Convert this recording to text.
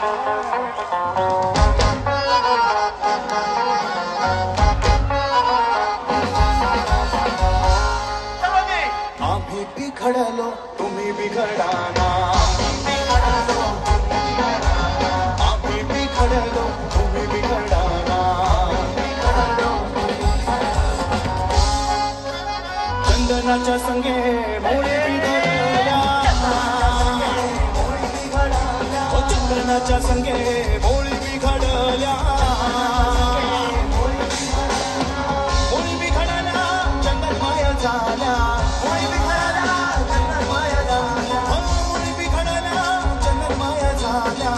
आम्ही बिघडलो तुम्ही बिघडाना, आम्ही बिघडलो तुम्ही बिघडाना, चंदनाच्या संगे मोळी बिघडल्या, चंदनाच्या संगे मोळी बिघडल्या, मोळी बिघडल्या चंदन माय झाल्या, मोळी बिघडल्या चंदन माय झाल्या, मोळी बिघडल्या चंदन माय झाल्या.